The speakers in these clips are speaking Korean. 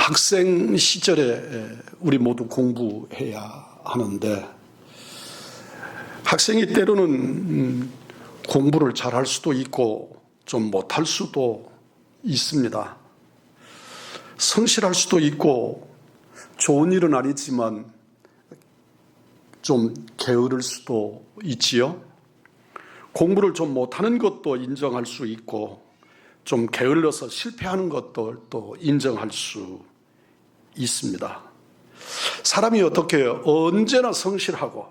학생 시절에 우리 모두 공부해야 하는데 학생이 때로는 공부를 잘할 수도 있고 좀 못할 수도 있습니다. 성실할 수도 있고 좋은 일은 아니지만 좀 게으를 수도 있지요. 공부를 좀 못하는 것도 인정할 수 있고 좀 게을러서 실패하는 것도 또 인정할 수 있습니다. 사람이 어떻게 해요? 언제나 성실하고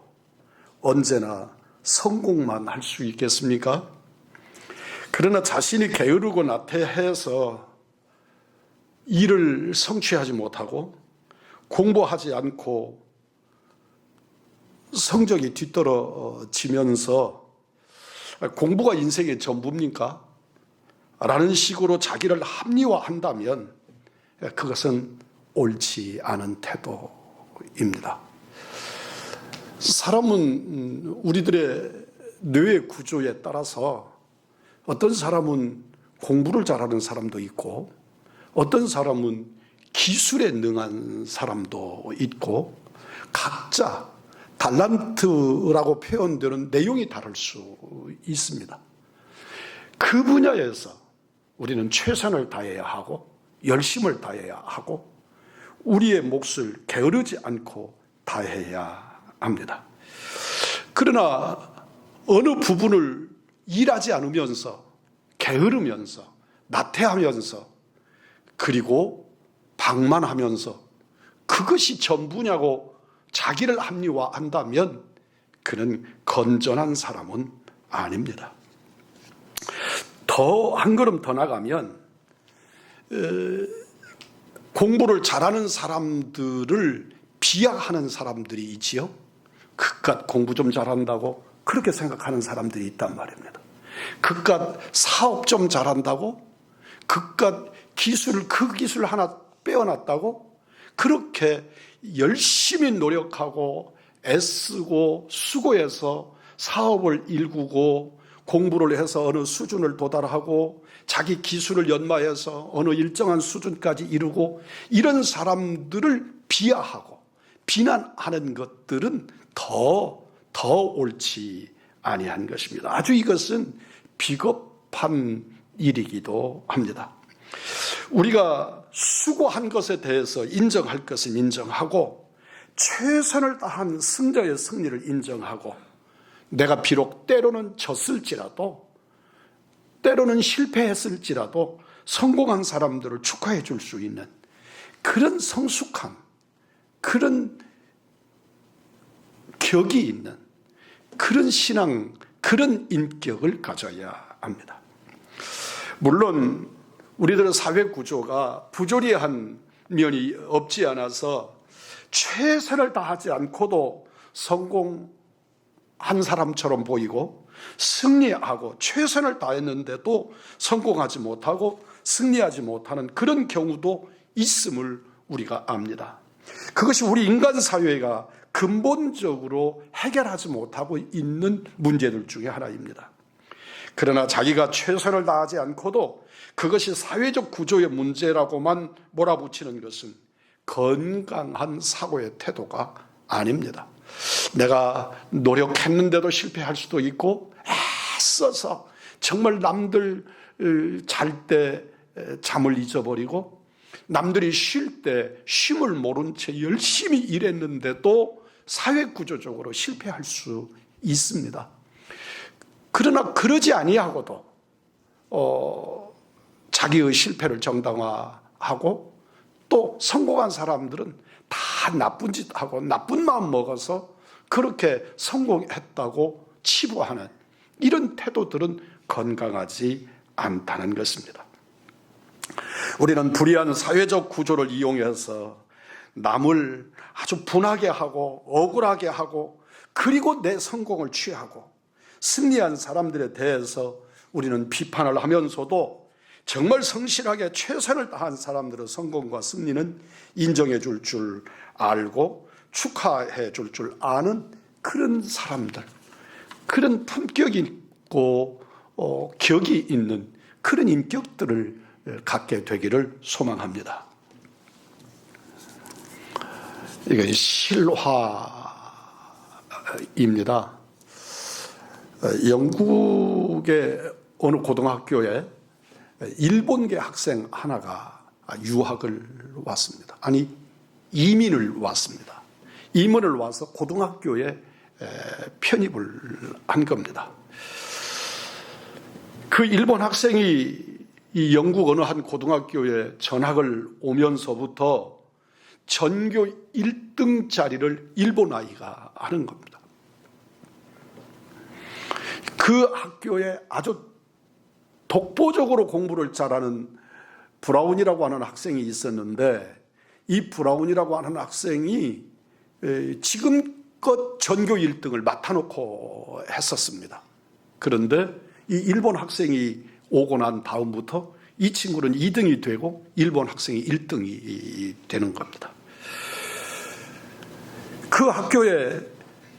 언제나 성공만 할 수 있겠습니까? 그러나 자신이 게으르고 나태해서 일을 성취하지 못하고 공부하지 않고 성적이 뒤떨어지면서 공부가 인생의 전부입니까? 라는 식으로 자기를 합리화한다면 그것은 옳지 않은 태도입니다. 사람은 우리들의 뇌의 구조에 따라서 어떤 사람은 공부를 잘하는 사람도 있고 어떤 사람은 기술에 능한 사람도 있고 각자 달란트라고 표현되는 내용이 다를 수 있습니다. 그 분야에서 우리는 최선을 다해야 하고 열심을 다해야 하고 우리의 몫을 게으르지 않고 다해야 합니다. 그러나 어느 부분을 일하지 않으면서 게으르면서 나태하면서 그리고 방만하면서 그것이 전부냐고 자기를 합리화한다면 그는 건전한 사람은 아닙니다. 더 한 걸음 더 나가면 공부를 잘하는 사람들을 비하하는 사람들이 있지요. 그깟 공부 좀 잘한다고 그렇게 생각하는 사람들이 있단 말입니다. 그깟 사업 좀 잘한다고 그깟 그 기술 하나 빼어났다고 그렇게 열심히 노력하고 애쓰고 수고해서 사업을 일구고 공부를 해서 어느 수준을 도달하고 자기 기술을 연마해서 어느 일정한 수준까지 이루고 이런 사람들을 비하하고 비난하는 것들은 더 옳지 아니한 것입니다. 아주 이것은 비겁한 일이기도 합니다. 우리가 수고한 것에 대해서 인정할 것은 인정하고 최선을 다한 승자의 승리를 인정하고 내가 비록 때로는 졌을지라도 때로는 실패했을지라도 성공한 사람들을 축하해 줄 수 있는 그런 성숙함, 그런 격이 있는 그런 신앙, 그런 인격을 가져야 합니다. 물론 우리들의 사회 구조가 부조리한 면이 없지 않아서 최선을 다하지 않고도 성공한 사람처럼 보이고 승리하고 최선을 다했는데도 성공하지 못하고 승리하지 못하는 그런 경우도 있음을 우리가 압니다. 그것이 우리 인간 사회가 근본적으로 해결하지 못하고 있는 문제들 중에 하나입니다. 그러나 자기가 최선을 다하지 않고도 그것이 사회적 구조의 문제라고만 몰아붙이는 것은 건강한 사고의 태도가 아닙니다. 내가 노력했는데도 실패할 수도 있고 애써서 정말 남들 잘 때 잠을 잊어버리고 남들이 쉴 때 쉼을 모른 채 열심히 일했는데도 사회 구조적으로 실패할 수 있습니다. 그러나 그러지 아니하고도 자기의 실패를 정당화하고 또 성공한 사람들은 다 나쁜 짓 하고 나쁜 마음 먹어서 그렇게 성공했다고 치부하는 이런 태도들은 건강하지 않다는 것입니다. 우리는 불의한 사회적 구조를 이용해서 남을 아주 분하게 하고 억울하게 하고 그리고 내 성공을 취하고 승리한 사람들에 대해서 우리는 비판을 하면서도 정말 성실하게 최선을 다한 사람들의 성공과 승리는 인정해 줄 줄 알고 축하해 줄 줄 아는 그런 사람들, 그런 품격이 있고 격이 있는 그런 인격들을 갖게 되기를 소망합니다. 이건 실화입니다. 영국의 어느 고등학교에 일본계 학생 하나가 유학을 왔습니다. 아니, 이민을 왔습니다. 이민을 와서 고등학교에 편입을 한 겁니다. 그 일본 학생이 이 영국 어느 한 고등학교에 전학을 오면서부터 전교 1등 자리를 일본 아이가 하는 겁니다. 그 학교에 아주 독보적으로 공부를 잘하는 브라운이라고 하는 학생이 있었는데, 이 브라운이라고 하는 학생이 지금껏 전교 1등을 맡아놓고 했었습니다. 그런데 이 일본 학생이 오고 난 다음부터 이 친구는 2등이 되고 일본 학생이 1등이 되는 겁니다. 그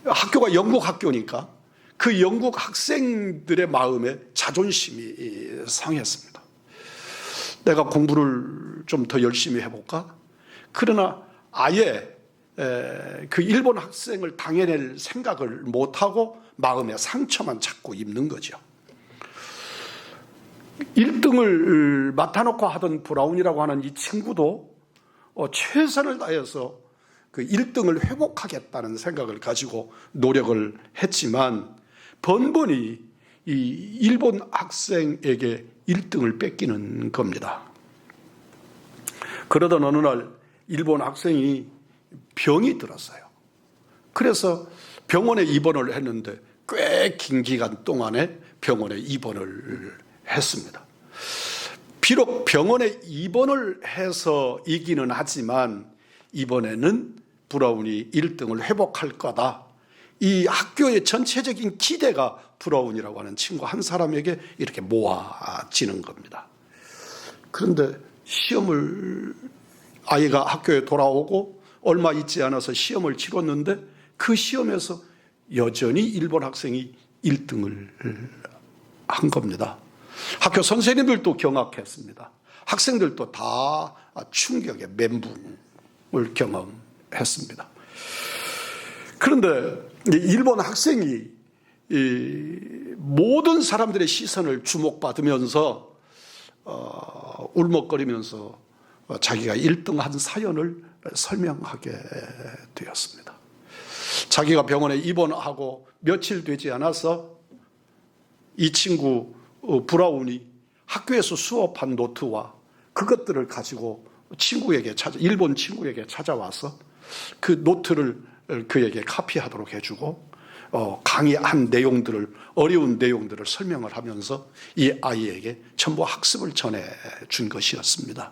학교가 영국 학교니까 그 영국 학생들의 마음에 자존심이 상했습니다. 내가 공부를 좀 더 열심히 해볼까? 그러나 아예 그 일본 학생을 당해낼 생각을 못하고 마음에 상처만 자꾸 입는 거죠. 1등을 맡아놓고 하던 브라운이라고 하는 이 친구도 최선을 다해서 그 1등을 회복하겠다는 생각을 가지고 노력을 했지만 번번이 이 일본 학생에게 1등을 뺏기는 겁니다. 그러던 어느 날 일본 학생이 병이 들었어요. 그래서 병원에 입원을 했는데 꽤 긴 기간 동안에 병원에 입원을 했습니다. 비록 병원에 입원을 해서 이기는 하지만 이번에는 브라운이 1등을 회복할 거다. 이 학교의 전체적인 기대가 브라운이라고 하는 친구 한 사람에게 이렇게 모아지는 겁니다. 그런데 아이가 학교에 돌아오고 얼마 있지 않아서 시험을 치렀는데 그 시험에서 여전히 일본 학생이 1등을 한 겁니다. 학교 선생님들도 경악했습니다. 학생들도 다 충격의 멘붕을 경험했습니다. 그런데 일본 학생이 모든 사람들의 시선을 주목받으면서 울먹거리면서 자기가 1등한 사연을 설명하게 되었습니다. 자기가 병원에 입원하고 며칠 되지 않아서 이 친구 브라운이 학교에서 수업한 노트와 그것들을 가지고 일본 친구에게 찾아와서 그 노트를 그에게 카피하도록 해주고 강의한 내용들을, 어려운 내용들을 설명을 하면서 이 아이에게 전부 학습을 전해준 것이었습니다.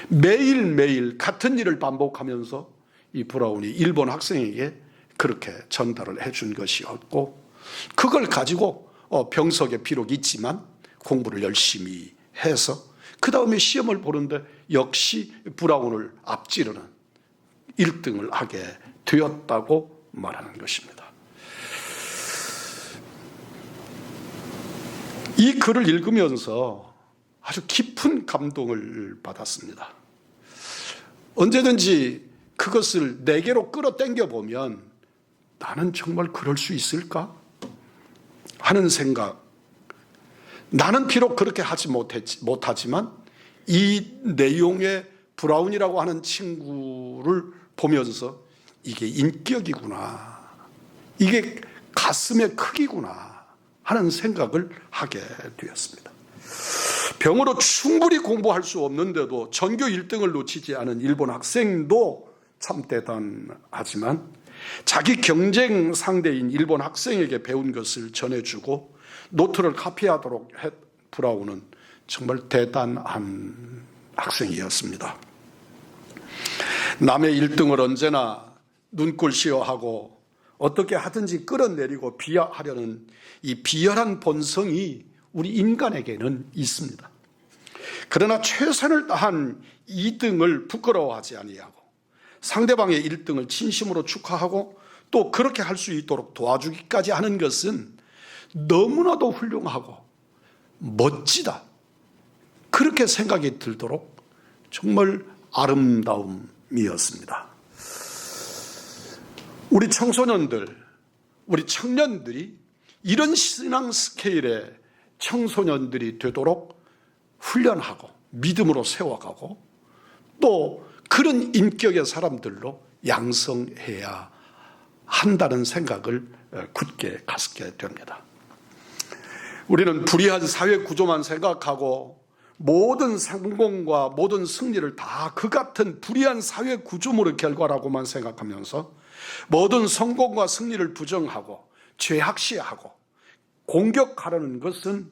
매일매일 같은 일을 반복하면서 이 브라운이 일본 학생에게 그렇게 전달을 해준 것이었고, 그걸 가지고 병석에 비록 있지만 공부를 열심히 해서 그 다음에 시험을 보는데 역시 브라운을 앞지르는 1등을 하게 되었다고 말하는 것입니다. 이 글을 읽으면서 아주 깊은 감동을 받았습니다. 언제든지 그것을 내게로 끌어당겨 보면 나는 정말 그럴 수 있을까? 하는 생각. 나는 비록 그렇게 하지 못하지만 이 내용의 브라운이라고 하는 친구를 보면서 이게 인격이구나, 이게 가슴의 크기구나 하는 생각을 하게 되었습니다. 병으로 충분히 공부할 수 없는데도 전교 1등을 놓치지 않은 일본 학생도 참 대단하지만 자기 경쟁 상대인 일본 학생에게 배운 것을 전해주고 노트를 카피하도록 한 브라운은 정말 대단한 학생이었습니다. 남의 1등을 언제나 눈꼴시어하고 어떻게 하든지 끌어내리고 비하하려는 이 비열한 본성이 우리 인간에게는 있습니다. 그러나 최선을 다한 2등을 부끄러워하지 아니하고 상대방의 1등을 진심으로 축하하고 또 그렇게 할 수 있도록 도와주기까지 하는 것은 너무나도 훌륭하고 멋지다, 그렇게 생각이 들도록 정말 아름다움이었습니다. 우리 청소년들, 우리 청년들이 이런 신앙 스케일의 청소년들이 되도록 훈련하고 믿음으로 세워가고 또 그런 인격의 사람들로 양성해야 한다는 생각을 굳게 갖게 됩니다. 우리는 불의한 사회 구조만 생각하고 모든 성공과 모든 승리를 다 그 같은 불의한 사회 구조물의 결과라고만 생각하면서 모든 성공과 승리를 부정하고 죄악시하고 공격하려는 것은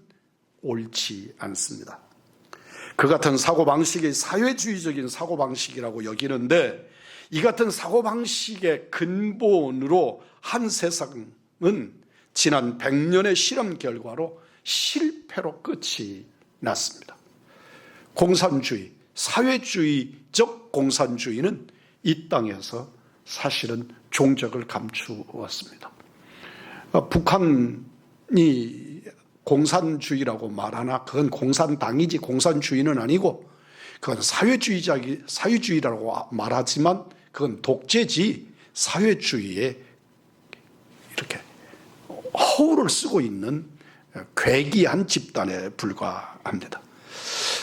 옳지 않습니다. 그 같은 사고방식이 사회주의적인 사고방식이라고 여기는데 이 같은 사고방식의 근본으로 한 세상은 지난 100년의 실험 결과로 실패로 끝이 났습니다. 공산주의, 사회주의적 공산주의는 이 땅에서 사실은 종적을 감추었습니다. 북한이 공산주의라고 말하나 그건 공산당이지 공산주의는 아니고 그건 사회주의라고 말하지만 그건 독재지 사회주의에 이렇게 허울을 쓰고 있는 괴기한 집단에 불과합니다.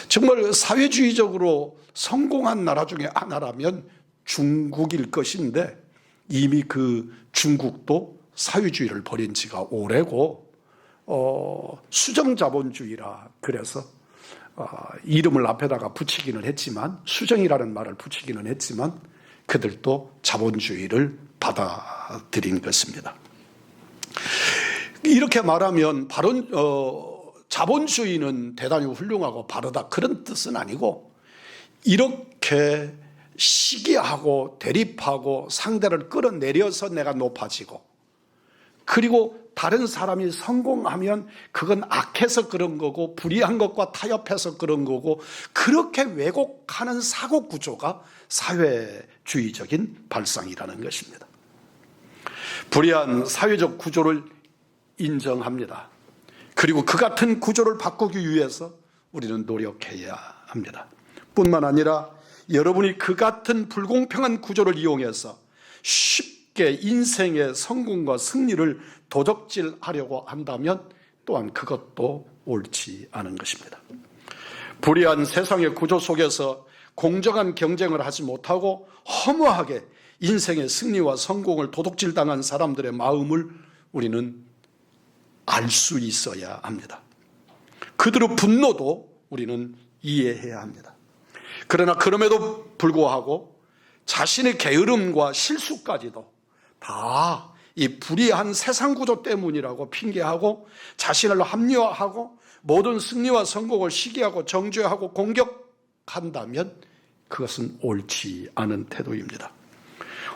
정말 사회주의적으로 성공한 나라 중에 하나라면 중국일 것인데 이미 그 중국도 사회주의를 벌인 지가 오래고 수정자본주의라 그래서 이름을 앞에다가 붙이기는 했지만 수정이라는 말을 붙이기는 했지만 그들도 자본주의를 받아들인 것입니다. 이렇게 말하면 자본주의는 대단히 훌륭하고 바르다 그런 뜻은 아니고 이렇게 시기하고 대립하고 상대를 끌어내려서 내가 높아지고 그리고 다른 사람이 성공하면 그건 악해서 그런 거고 불의한 것과 타협해서 그런 거고 그렇게 왜곡하는 사고 구조가 사회주의적인 발상이라는 것입니다. 불의한 사회적 구조를 인정합니다. 그리고 그 같은 구조를 바꾸기 위해서 우리는 노력해야 합니다. 뿐만 아니라 여러분이 그 같은 불공평한 구조를 이용해서 쉽게 인생의 성공과 승리를 도적질하려고 한다면 또한 그것도 옳지 않은 것입니다. 불의한 세상의 구조 속에서 공정한 경쟁을 하지 못하고 허무하게 인생의 승리와 성공을 도둑질당한 사람들의 마음을 우리는 알 수 있어야 합니다. 그들의 분노도 우리는 이해해야 합니다. 그러나 그럼에도 불구하고 자신의 게으름과 실수까지도 다 이 불의한 세상 구조 때문이라고 핑계하고 자신을 합리화하고 모든 승리와 성공을 시기하고 정죄하고 공격한다면 그것은 옳지 않은 태도입니다.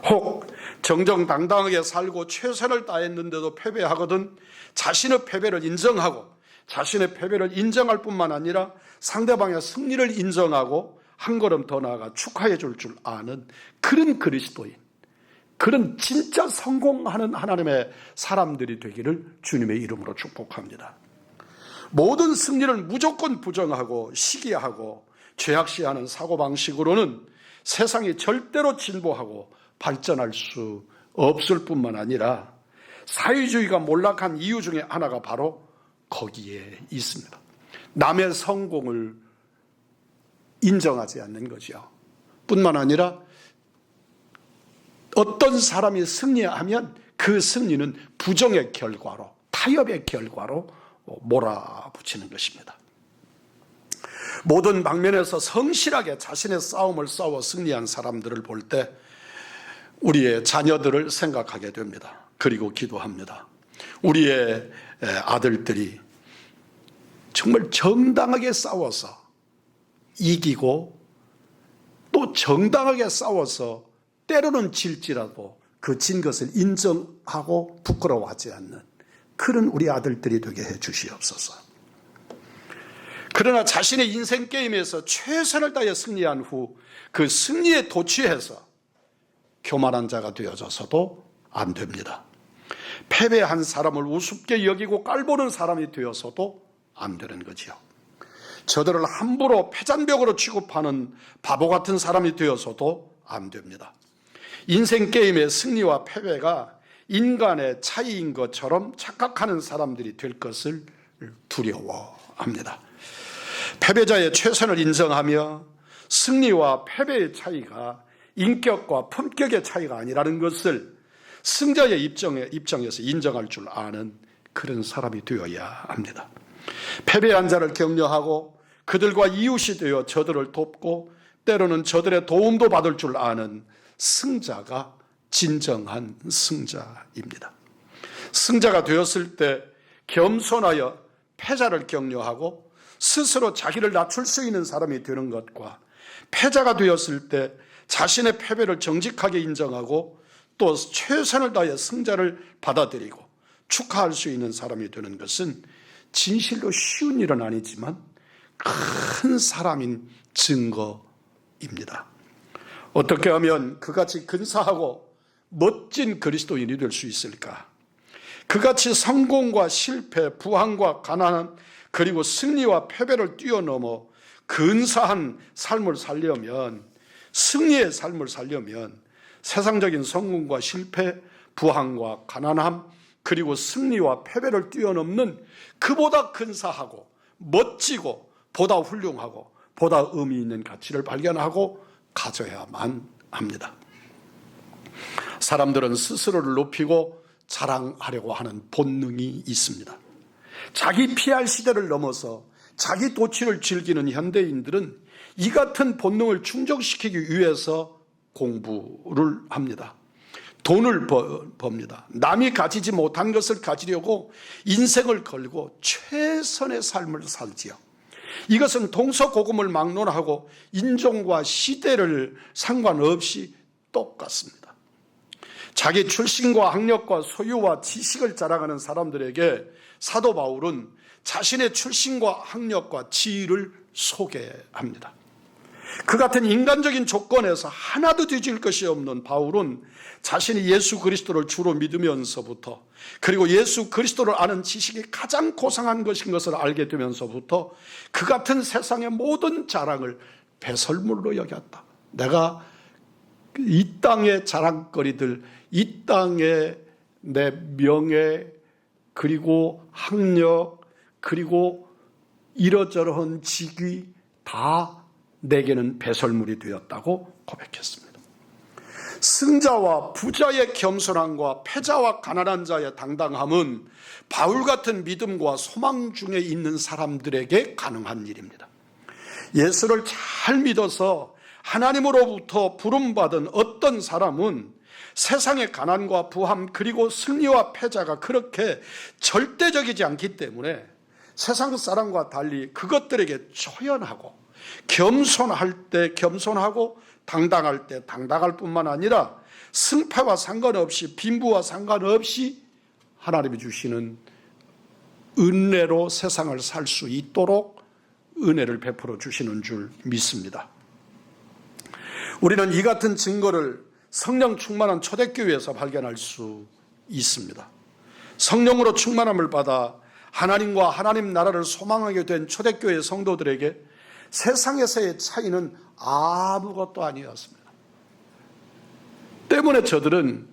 혹 정정당당하게 살고 최선을 다했는데도 패배하거든 자신의 패배를 인정하고 자신의 패배를 인정할 뿐만 아니라 상대방의 승리를 인정하고 한 걸음 더 나아가 축하해 줄 아는 그런 그리스도인, 그런 진짜 성공하는 하나님의 사람들이 되기를 주님의 이름으로 축복합니다. 모든 승리를 무조건 부정하고 시기하고 죄악시하는 사고방식으로는 세상이 절대로 진보하고 발전할 수 없을 뿐만 아니라 사회주의가 몰락한 이유 중에 하나가 바로 거기에 있습니다. 남의 성공을 인정하지 않는 거죠. 뿐만 아니라 어떤 사람이 승리하면 그 승리는 부정의 결과로, 타협의 결과로 몰아붙이는 것입니다. 모든 방면에서 성실하게 자신의 싸움을 싸워 승리한 사람들을 볼 때 우리의 자녀들을 생각하게 됩니다. 그리고 기도합니다. 우리의 아들들이 정말 정당하게 싸워서 이기고 또 정당하게 싸워서 때로는 질지라도 그 진 것을 인정하고 부끄러워하지 않는 그런 우리 아들들이 되게 해 주시옵소서. 그러나 자신의 인생 게임에서 최선을 다해 승리한 후 그 승리에 도취해서 교만한 자가 되어져서도 안 됩니다. 패배한 사람을 우습게 여기고 깔보는 사람이 되어서도 안 되는 거지요. 저들을 함부로 패잔벽으로 취급하는 바보 같은 사람이 되어서도 안 됩니다. 인생 게임의 승리와 패배가 인간의 차이인 것처럼 착각하는 사람들이 될 것을 두려워합니다. 패배자의 최선을 인정하며 승리와 패배의 차이가 인격과 품격의 차이가 아니라는 것을 승자의 입장에서 인정할 줄 아는 그런 사람이 되어야 합니다. 패배한 자를 격려하고 그들과 이웃이 되어 저들을 돕고 때로는 저들의 도움도 받을 줄 아는 승자가 진정한 승자입니다. 승자가 되었을 때 겸손하여 패자를 격려하고 스스로 자기를 낮출 수 있는 사람이 되는 것과 패자가 되었을 때 자신의 패배를 정직하게 인정하고 또 최선을 다해 승자를 받아들이고 축하할 수 있는 사람이 되는 것은 진실로 쉬운 일은 아니지만 큰 사람인 증거입니다. 어떻게 하면 그같이 근사하고 멋진 그리스도인이 될 수 있을까? 그같이 성공과 실패, 부한과 가난, 그리고 승리와 패배를 뛰어넘어 근사한 삶을 살려면, 승리의 삶을 살려면 세상적인 성공과 실패, 부한과 가난함, 그리고 승리와 패배를 뛰어넘는 그보다 근사하고 멋지고 보다 훌륭하고 보다 의미 있는 가치를 발견하고 가져야만 합니다. 사람들은 스스로를 높이고 자랑하려고 하는 본능이 있습니다. 자기 피할 시대를 넘어서 자기 도취를 즐기는 현대인들은 이 같은 본능을 충족시키기 위해서 공부를 합니다. 돈을 법니다. 남이 가지지 못한 것을 가지려고 인생을 걸고 최선의 삶을 살지요. 이것은 동서고금을 막론하고 인종과 시대를 상관없이 똑같습니다. 자기 출신과 학력과 소유와 지식을 자랑하는 사람들에게 사도 바울은 자신의 출신과 학력과 지위를 소개합니다. 그 같은 인간적인 조건에서 하나도 뒤질 것이 없는 바울은 자신이 예수 그리스도를 주로 믿으면서부터, 그리고 예수 그리스도를 아는 지식이 가장 고상한 것인 것을 알게 되면서부터 그 같은 세상의 모든 자랑을 배설물로 여겼다. 내가 이 땅의 자랑거리들, 이 땅의 내 명예, 그리고 학력, 그리고 이러저러한 직위 다 내게는 배설물이 되었다고 고백했습니다. 승자와 부자의 겸손함과 패자와 가난한 자의 당당함은 바울 같은 믿음과 소망 중에 있는 사람들에게 가능한 일입니다. 예수를 잘 믿어서 하나님으로부터 부름받은 어떤 사람은 세상의 가난과 부함 그리고 승리와 패자가 그렇게 절대적이지 않기 때문에 세상 사람과 달리 그것들에게 초연하고 겸손할 때 겸손하고 당당할 때 당당할 뿐만 아니라 승패와 상관없이 빈부와 상관없이 하나님이 주시는 은혜로 세상을 살 수 있도록 은혜를 베풀어 주시는 줄 믿습니다. 우리는 이 같은 증거를 성령 충만한 초대교회에서 발견할 수 있습니다. 성령으로 충만함을 받아 하나님과 하나님 나라를 소망하게 된 초대교회 성도들에게 세상에서의 차이는 아무것도 아니었습니다. 때문에 저들은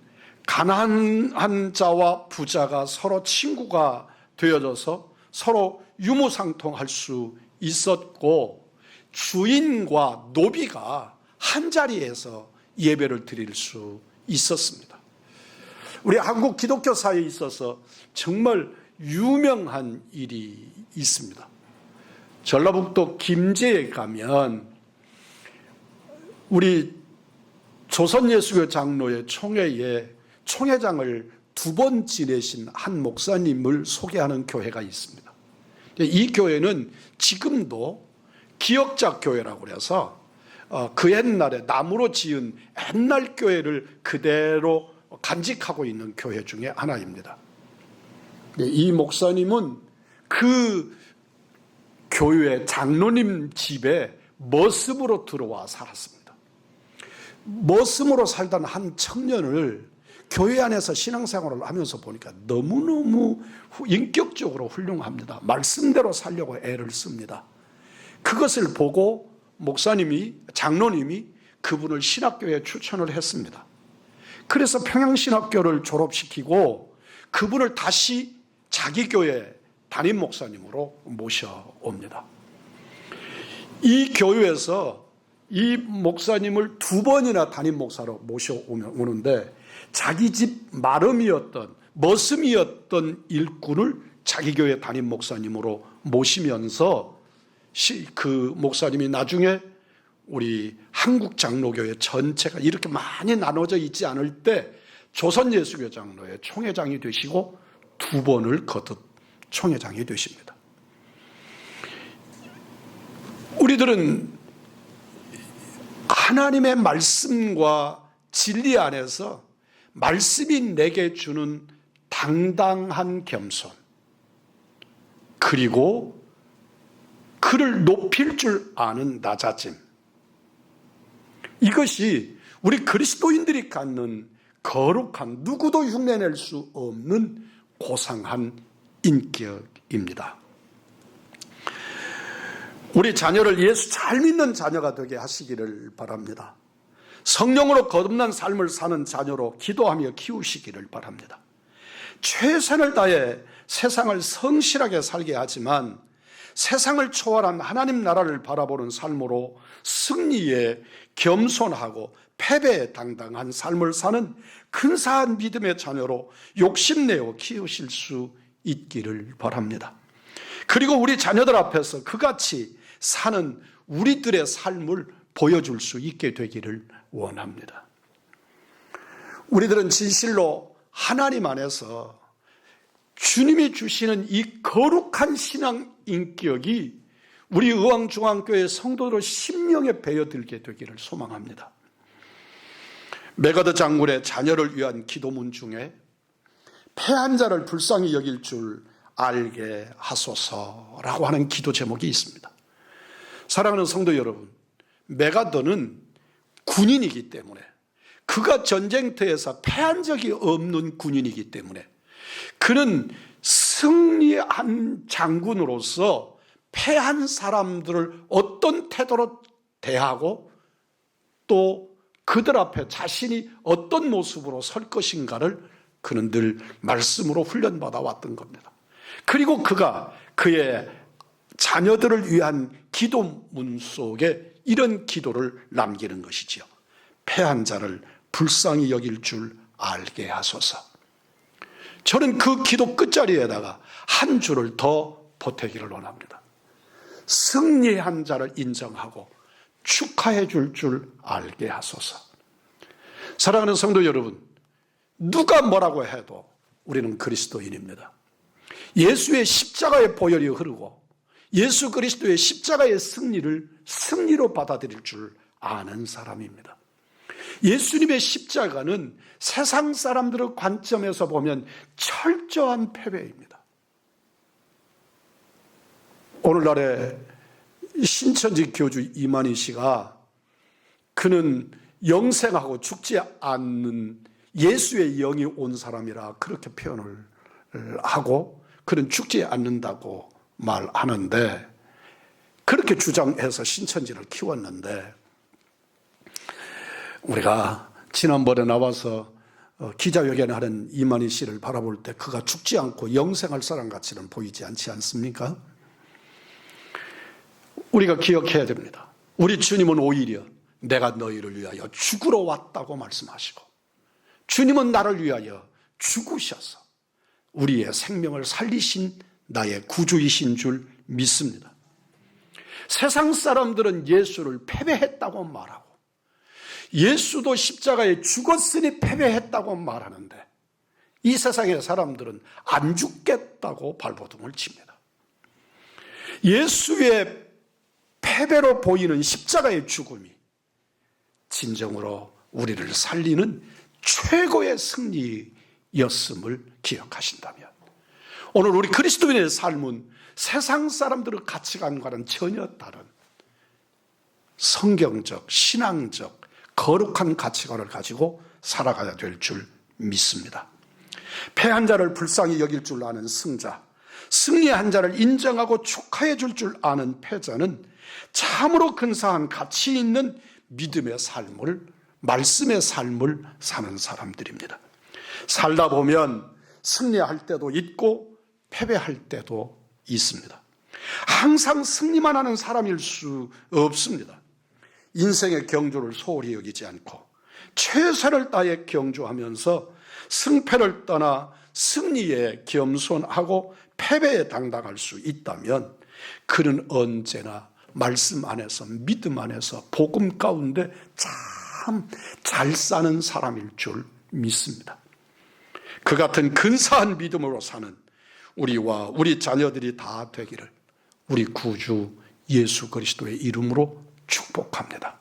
가난한 자와 부자가 서로 친구가 되어져서 서로 유무상통할 수 있었고, 주인과 노비가 한자리에서 예배를 드릴 수 있었습니다. 우리 한국 기독교 사회에 있어서 정말 유명한 일이 있습니다. 전라북도 김제에 가면 우리 조선예수교 장로의 총회에 총회장을 2번 지내신 한 목사님을 소개하는 교회가 있습니다. 이 교회는 지금도 기역자 교회라고 해서 그 옛날에 나무로 지은 옛날 교회를 그대로 간직하고 있는 교회 중에 하나입니다. 이 목사님은 그 교회 장로님 집에 머슴으로 들어와 살았습니다. 머슴으로 살던 한 청년을 교회 안에서 신앙생활을 하면서 보니까 너무너무 인격적으로 훌륭합니다. 말씀대로 살려고 애를 씁니다. 그것을 보고 목사님이, 장로님이 그분을 신학교에 추천을 했습니다. 그래서 평양신학교를 졸업시키고 그분을 다시 자기 교회 담임 목사님으로 모셔옵니다. 이 교회에서 이 목사님을 2번이나 담임 목사로 모셔오는데 자기 집 머슴이었던 일꾼을 자기 교회 담임 목사님으로 모시면서 그 목사님이 나중에 우리 한국 장로교회 전체가 이렇게 많이 나눠져 있지 않을 때 조선예수교 장로의 총회장이 되시고 2번을 거듭 총회장이 되십니다. 우리들은 하나님의 말씀과 진리 안에서 말씀이 내게 주는 당당한 겸손, 그리고 그를 높일 줄 아는 낮아짐, 이것이 우리 그리스도인들이 갖는 거룩한, 누구도 흉내낼 수 없는 고상한 인격입니다. 우리 자녀를 예수 잘 믿는 자녀가 되게 하시기를 바랍니다. 성령으로 거듭난 삶을 사는 자녀로 기도하며 키우시기를 바랍니다. 최선을 다해 세상을 성실하게 살게 하지만 세상을 초월한 하나님 나라를 바라보는 삶으로 승리에 겸손하고 패배에 당당한 삶을 사는 근사한 믿음의 자녀로 욕심내어 키우실 수 있기를 바랍니다. 그리고 우리 자녀들 앞에서 그같이 사는 우리들의 삶을 보여줄 수 있게 되기를 원합니다. 우리들은 진실로 하나님 안에서 주님이 주시는 이 거룩한 신앙 인격이 우리 의왕중앙교회 성도들 심령에 배어들게 되기를 소망합니다. 메가드 장군의 자녀를 위한 기도문 중에 패한 자를 불쌍히 여길 줄 알게 하소서라고 하는 기도 제목이 있습니다. 사랑하는 성도 여러분, 메가드는 군인이기 때문에, 그가 전쟁터에서 패한 적이 없는 군인이기 때문에, 그는 승리한 장군으로서 패한 사람들을 어떤 태도로 대하고 또 그들 앞에 자신이 어떤 모습으로 설 것인가를 그는 늘 말씀으로 훈련받아 왔던 겁니다. 그리고 그가 그의 자녀들을 위한 기도문 속에 이런 기도를 남기는 것이지요. 패한 자를 불쌍히 여길 줄 알게 하소서. 저는 그 기도 끝자리에다가 한 줄을 더 보태기를 원합니다. 승리한 자를 인정하고 축하해 줄 알게 하소서. 사랑하는 성도 여러분, 누가 뭐라고 해도 우리는 그리스도인입니다. 예수의 십자가의 보혈이 흐르고 예수 그리스도의 십자가의 승리를 승리로 받아들일 줄 아는 사람입니다. 예수님의 십자가는 세상 사람들의 관점에서 보면 철저한 패배입니다. 오늘날의 신천지 교주 이만희 씨가 그는 영생하고 죽지 않는 예수의 영이 온 사람이라 그렇게 표현을 하고 그는 죽지 않는다고 말하는데, 그렇게 주장해서 신천지를 키웠는데, 우리가 지난번에 나와서 기자회견하는 이만희 씨를 바라볼 때 그가 죽지 않고 영생할 사람 같이는 보이지 않지 않습니까? 우리가 기억해야 됩니다. 우리 주님은 오히려 내가 너희를 위하여 죽으러 왔다고 말씀하시고, 주님은 나를 위하여 죽으셔서 우리의 생명을 살리신 나의 구주이신 줄 믿습니다. 세상 사람들은 예수를 패배했다고 말하고 예수도 십자가에 죽었으니 패배했다고 말하는데, 이 세상의 사람들은 안 죽겠다고 발버둥을 칩니다. 예수의 패배로 보이는 십자가의 죽음이 진정으로 우리를 살리는 최고의 승리였음을 기억하신다면, 오늘 우리 그리스도인의 삶은 세상 사람들의 가치관과는 전혀 다른 성경적, 신앙적, 거룩한 가치관을 가지고 살아가야 될 줄 믿습니다. 패한 자를 불쌍히 여길 줄 아는 승자, 승리한 자를 인정하고 축하해 줄 아는 패자는 참으로 근사한 가치 있는 믿음의 삶을 말씀의 삶을 사는 사람들입니다. 살다 보면 승리할 때도 있고 패배할 때도 있습니다. 항상 승리만 하는 사람일 수 없습니다. 인생의 경주를 소홀히 여기지 않고 최선을 다해 경주하면서 승패를 떠나 승리에 겸손하고 패배에 당당할 수 있다면 그는 언제나 말씀 안에서, 믿음 안에서, 복음 가운데 참 잘 사는 사람일 줄 믿습니다. 그 같은 근사한 믿음으로 사는 우리와 우리 자녀들이 다 되기를 우리 구주 예수 그리스도의 이름으로 축복합니다.